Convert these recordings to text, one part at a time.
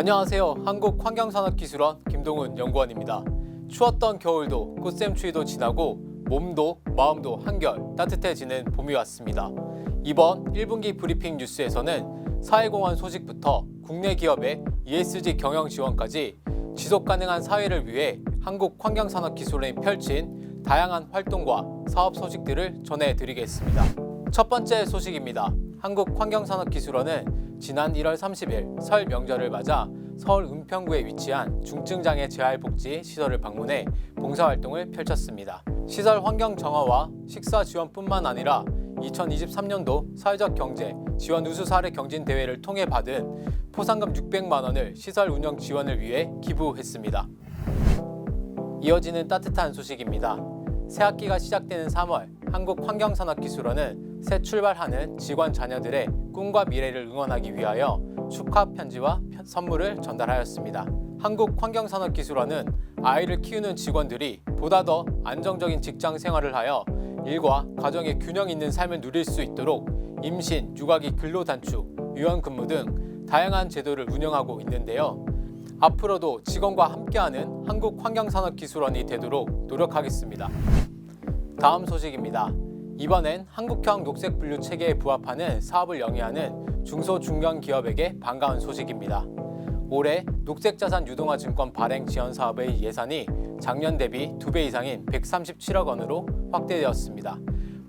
안녕하세요. 한국환경산업기술원 김동훈 연구원입니다. 추웠던 겨울도 꽃샘추위도 지나고 몸도 마음도 한결 따뜻해지는 봄이 왔습니다. 이번 1분기 브리핑 뉴스에서는 사회공헌 소식부터 국내 기업의 ESG 경영 지원까지 지속가능한 사회를 위해 한국환경산업기술원이 펼친 다양한 활동과 사업 소식들을 전해드리겠습니다. 첫 번째 소식입니다. 한국환경산업기술원은 지난 1월 30일 설 명절을 맞아 서울 은평구에 위치한 중증장애 재활복지 시설을 방문해 봉사활동을 펼쳤습니다. 시설 환경 정화와 식사 지원뿐만 아니라 2023년도 사회적 경제 지원 우수 사례 경진 대회를 통해 받은 포상금 600만 원을 시설 운영 지원을 위해 기부했습니다. 이어지는 따뜻한 소식입니다. 새학기가 시작되는 3월 한국환경산업기술원은 새 출발하는 직원 자녀들의 꿈과 미래를 응원하기 위하여 축하 편지와 선물을 전달하였습니다. 한국환경산업기술원은 아이를 키우는 직원들이 보다 더 안정적인 직장 생활을 하여 일과 가정의 균형 있는 삶을 누릴 수 있도록 임신, 육아기 근로단축, 유연근무 등 다양한 제도를 운영하고 있는데요. 앞으로도 직원과 함께하는 한국환경산업기술원이 되도록 노력하겠습니다. 다음 소식입니다. 이번엔 한국형 녹색분류 체계에 부합하는 사업을 영위하는 중소중견기업에게 반가운 소식입니다. 올해 녹색자산 유동화 증권 발행 지원 사업의 예산이 작년 대비 2배 이상인 137억 원으로 확대되었습니다.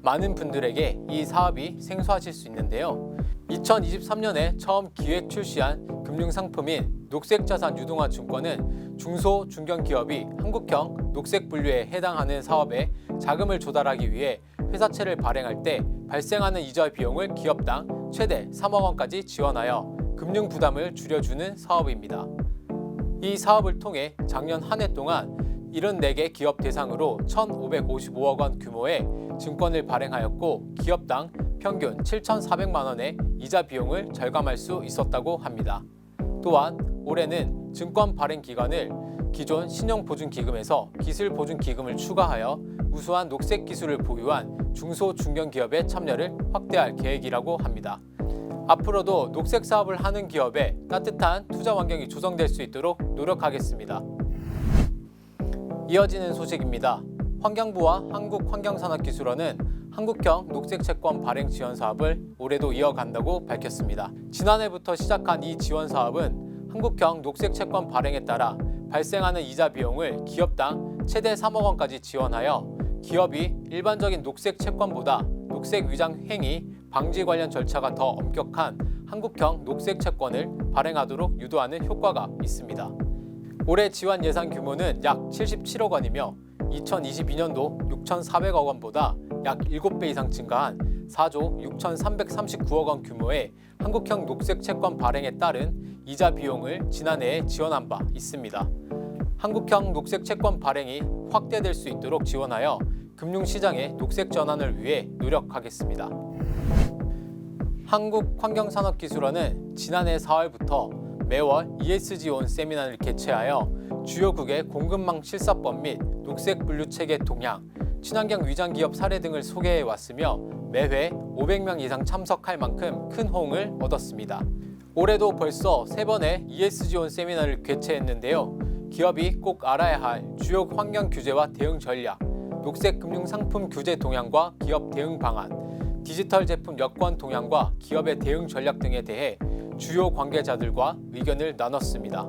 많은 분들에게 이 사업이 생소하실 수 있는데요. 2023년에 처음 기획 출시한 금융상품인 녹색자산 유동화 증권은 중소, 중견기업이 한국형 녹색분류에 해당하는 사업에 자금을 조달하기 위해 회사채를 발행할 때 발생하는 이자 비용을 기업당 최대 3억 원까지 지원하여 금융 부담을 줄여주는 사업입니다. 이 사업을 통해 작년 한 해 동안 74개 기업 대상으로 1,555억 원 규모의 증권을 발행하였고 기업당 평균 7,400만 원의 이자 비용을 절감할 수 있었다고 합니다. 또한 올해는 증권 발행 기간을 기존 신용보증기금에서 기술보증기금을 추가하여 우수한 녹색 기술을 보유한 중소, 중견기업의 참여를 확대할 계획이라고 합니다. 앞으로도 녹색 사업을 하는 기업에 따뜻한 투자 환경이 조성될 수 있도록 노력하겠습니다. 이어지는 소식입니다. 환경부와 한국환경산업기술원은 한국형 녹색채권 발행 지원 사업을 올해도 이어간다고 밝혔습니다. 지난해부터 시작한 이 지원 사업은 한국형 녹색채권 발행에 따라 발생하는 이자 비용을 기업당 최대 3억 원까지 지원하여 기업이 일반적인 녹색 채권보다 녹색 위장 행위 방지 관련 절차가 더 엄격한 한국형 녹색 채권을 발행하도록 유도하는 효과가 있습니다. 올해 지원 예산 규모는 약 77억 원이며 2022년도 6,400억 원보다 약 7배 이상 증가한 4조 6,339억 원 규모의 한국형 녹색 채권 발행에 따른 이자 비용을 지난해에 지원한 바 있습니다. 한국형 녹색 채권 발행이 확대될 수 있도록 지원하여 금융시장의 녹색 전환을 위해 노력하겠습니다. 한국환경산업기술원은 지난해 4월부터 매월 ESG 온 세미나를 개최하여 주요국의 공급망 실사법 및 녹색 분류 체계 동향, 친환경 위장 기업 사례 등을 소개해 왔으며 매회 500명 이상 참석할 만큼 큰 호응을 얻었습니다. 올해도 벌써 3번의 ESG 온 세미나를 개최했는데요. 기업이 꼭 알아야 할 주요 환경 규제와 대응 전략, 녹색 금융 상품 규제 동향과 기업 대응 방안, 디지털 제품 여권 동향과 기업의 대응 전략 등에 대해 주요 관계자들과 의견을 나눴습니다.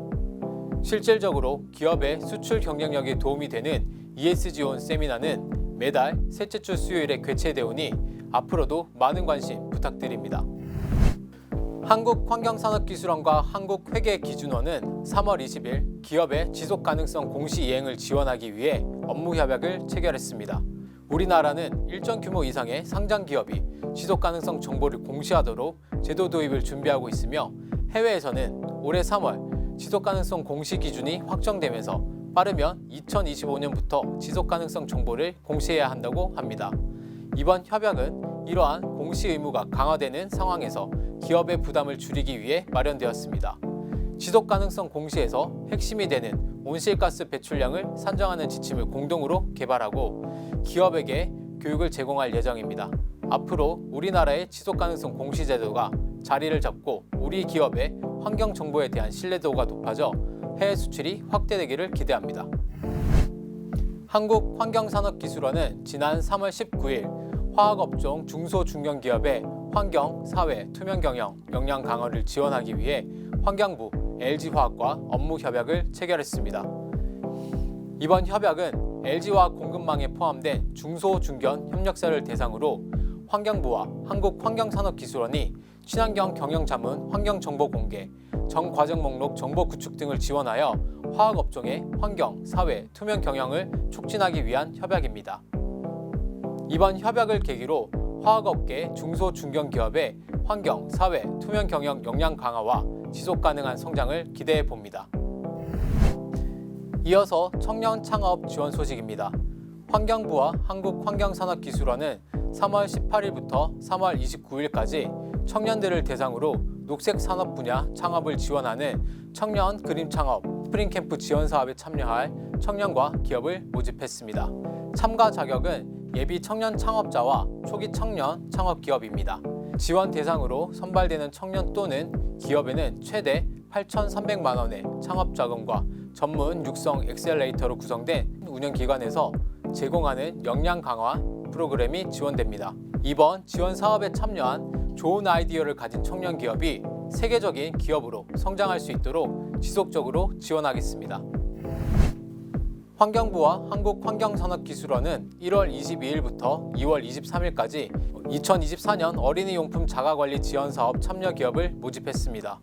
실질적으로 기업의 수출 경쟁력에 도움이 되는 ESG 온 세미나는 매달 셋째 주 수요일에 개최되오니 앞으로도 많은 관심 부탁드립니다. 한국환경산업기술원과 한국회계기준원은 3월 20일 기업의 지속가능성 공시 이행을 지원하기 위해 업무 협약을 체결했습니다. 우리나라는 일정 규모 이상의 상장 기업이 지속가능성 정보를 공시하도록 제도 도입을 준비하고 있으며 해외에서는 올해 3월 지속가능성 공시 기준이 확정되면서 빠르면 2025년부터 지속가능성 정보를 공시해야 한다고 합니다. 이번 협약은 이러한 공시 의무가 강화되는 상황에서 기업의 부담을 줄이기 위해 마련되었습니다. 지속가능성 공시에서 핵심이 되는 온실가스 배출량을 산정하는 지침을 공동으로 개발하고 기업에게 교육을 제공할 예정입니다. 앞으로 우리나라의 지속가능성 공시 제도가 자리를 잡고 우리 기업의 환경 정보에 대한 신뢰도가 높아져 해외 수출이 확대되기를 기대합니다. 한국환경산업기술원은 지난 3월 19일 화학업종 중소중견기업의 환경, 사회, 투명 경영, 역량 강화를 지원하기 위해 환경부, LG화학과 업무 협약을 체결했습니다. 이번 협약은 LG화학 공급망에 포함된 중소중견 협력사를 대상으로 환경부와 한국환경산업기술원이 친환경 경영 자문 환경 정보 공개, 전 과정 목록 정보 구축 등을 지원하여 화학업종의 환경, 사회, 투명 경영을 촉진하기 위한 협약입니다. 이번 협약을 계기로 화학업계 중소중견 기업의 환경, 사회, 투명 경영 역량 강화와 지속 가능한 성장을 기대해 봅니다. 이어서 청년 창업 지원 소식입니다. 환경부와 한국환경산업기술원은 3월 18일부터 3월 29일까지 청년들을 대상으로 녹색 산업 분야 창업을 지원하는 청년 그림 창업 스프링캠프 지원 사업에 참여할 청년과 기업을 모집했습니다. 참가 자격은 예비 청년 창업자와 초기 청년 창업 기업입니다. 지원 대상으로 선발되는 청년 또는 기업에는 최대 8,300만 원의 창업 자금과 전문 육성 엑셀레이터로 구성된 운영기관에서 제공하는 역량 강화 프로그램이 지원됩니다. 이번 지원 사업에 참여한 좋은 아이디어를 가진 청년 기업이 세계적인 기업으로 성장할 수 있도록 지속적으로 지원하겠습니다. 환경부와 한국환경산업기술원은 1월 22일부터 2월 23일까지 2024년 어린이용품 자가관리 지원사업 참여 기업을 모집했습니다.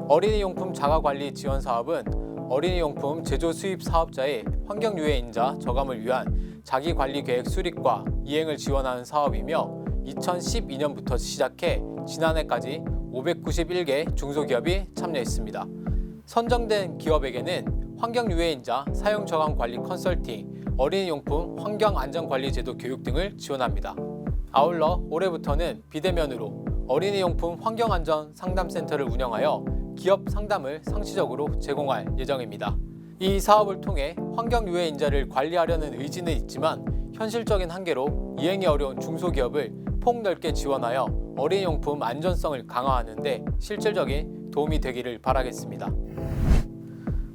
어린이용품 자가관리 지원사업은 어린이용품 제조 수입 사업자의 환경유해인자 저감을 위한 자기관리계획 수립과 이행을 지원하는 사업이며 2012년부터 시작해 지난해까지 591개 중소기업이 참여했습니다. 선정된 기업에게는 환경유해인자 사용저감 관리 컨설팅, 어린이용품 환경안전관리제도 교육 등을 지원합니다. 아울러 올해부터는 비대면으로 어린이용품 환경안전 상담센터를 운영하여 기업 상담을 상시적으로 제공할 예정입니다. 이 사업을 통해 환경유해인자를 관리하려는 의지는 있지만 현실적인 한계로 이행이 어려운 중소기업을 폭넓게 지원하여 어린이용품 안전성을 강화하는 데 실질적인 도움이 되기를 바라겠습니다.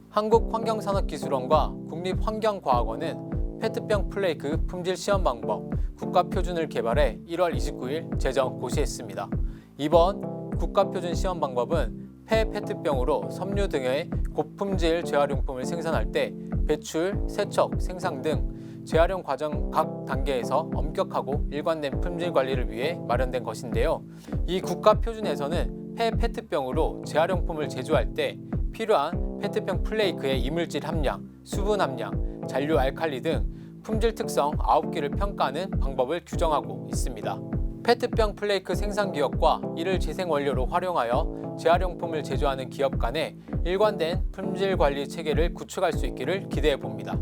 한국환경산업기술원과 국립환경과학원은 페트병 플레이크 품질 시험 방법 국가표준을 개발해 1월 29일 제정 고시했습니다. 이번 국가표준 시험 방법은 폐 페트병으로 섬유 등의 고품질 재활용품을 생산할 때 배출, 세척, 생산 등 재활용 과정 각 단계에서 엄격하고 일관된 품질 관리를 위해 마련된 것인데요. 이 국가표준에서는 폐 페트병으로 재활용품을 제조할 때 필요한 페트병 플레이크의 이물질 함량, 수분 함량, 잔류 알칼리 등 품질 특성 9개를 평가하는 방법을 규정하고 있습니다. 페트병 플레이크 생산 기업과 이를 재생 원료로 활용하여 재활용품을 제조하는 기업 간의 일관된 품질 관리 체계를 구축할 수 있기를 기대해 봅니다.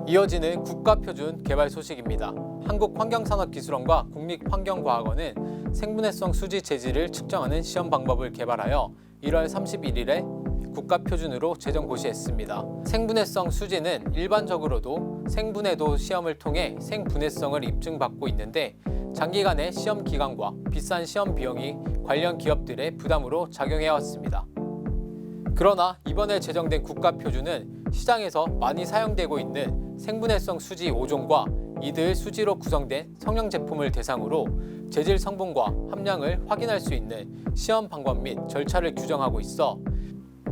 이어지는 국가표준 개발 소식입니다. 한국환경산업기술원과 국립환경과학원은 생분해성 수지 재질을 측정하는 시험 방법을 개발하여 1월 31일에 국가표준으로 제정 고시했습니다. 생분해성 수지는 일반적으로도 생분해도 시험을 통해 생분해성을 입증받고 있는데 장기간의 시험 기간과 비싼 시험 비용이 관련 기업들의 부담으로 작용해왔습니다. 그러나 이번에 제정된 국가표준은 시장에서 많이 사용되고 있는 생분해성 수지 5종과 이들 수지로 구성된 성형 제품을 대상으로 재질 성분과 함량을 확인할 수 있는 시험 방법 및 절차를 규정하고 있어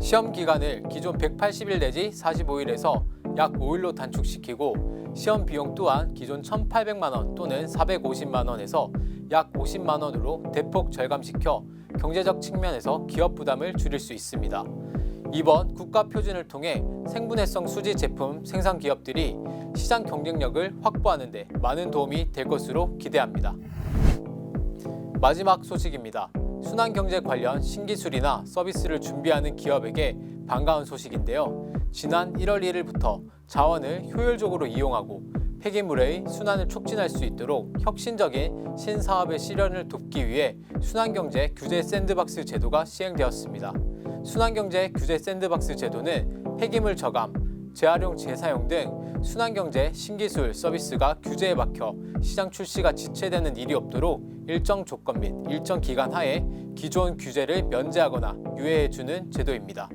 시험 기간을 기존 180일 내지 45일에서 약 5일로 단축시키고 시험 비용 또한 기존 1,800만 원 또는 450만 원에서 약 50만 원으로 대폭 절감시켜 경제적 측면에서 기업 부담을 줄일 수 있습니다. 이번 국가표준을 통해 생분해성 수지 제품 생산 기업들이 시장 경쟁력을 확보하는 데 많은 도움이 될 것으로 기대합니다. 마지막 소식입니다. 순환경제 관련 신기술이나 서비스를 준비하는 기업에게 반가운 소식인데요. 지난 1월 1일부터 자원을 효율적으로 이용하고 폐기물의 순환을 촉진할 수 있도록 혁신적인 신사업의 실현을 돕기 위해 순환경제 규제 샌드박스 제도가 시행되었습니다. 순환경제 규제 샌드박스 제도는 폐기물 저감, 재활용, 재사용 등 순환경제 신기술 서비스가 규제에 막혀 시장 출시가 지체되는 일이 없도록 일정 조건 및 일정 기간 하에 기존 규제를 면제하거나 유예해주는 제도입니다.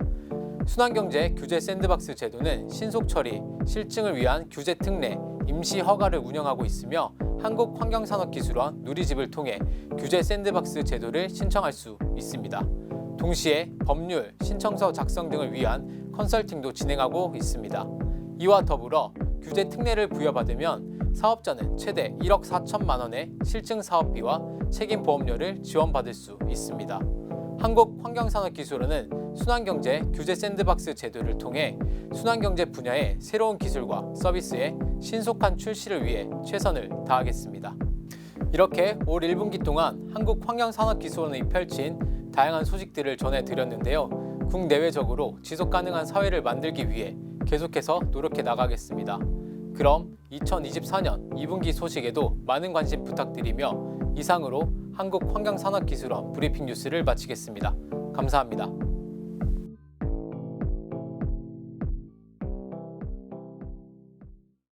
순환경제 규제 샌드박스 제도는 신속 처리, 실증을 위한 규제 특례, 임시 허가를 운영하고 있으며 한국환경산업기술원 누리집을 통해 규제 샌드박스 제도를 신청할 수 있습니다. 동시에 법률, 신청서 작성 등을 위한 컨설팅도 진행하고 있습니다. 이와 더불어 규제 특례를 부여받으면 사업자는 최대 1억 4천만 원의 실증 사업비와 책임 보험료를 지원받을 수 있습니다. 한국환경산업기술원은 순환경제 규제 샌드박스 제도를 통해 순환경제 분야의 새로운 기술과 서비스의 신속한 출시를 위해 최선을 다하겠습니다. 이렇게 올 1분기 동안 한국환경산업기술원이 펼친 다양한 소식들을 전해드렸는데요. 국내외적으로 지속가능한 사회를 만들기 위해 계속해서 노력해 나가겠습니다. 그럼 2024년 2분기 소식에도 많은 관심 부탁드리며 이상으로 한국환경산업기술원 브리핑 뉴스를 마치겠습니다. 감사합니다.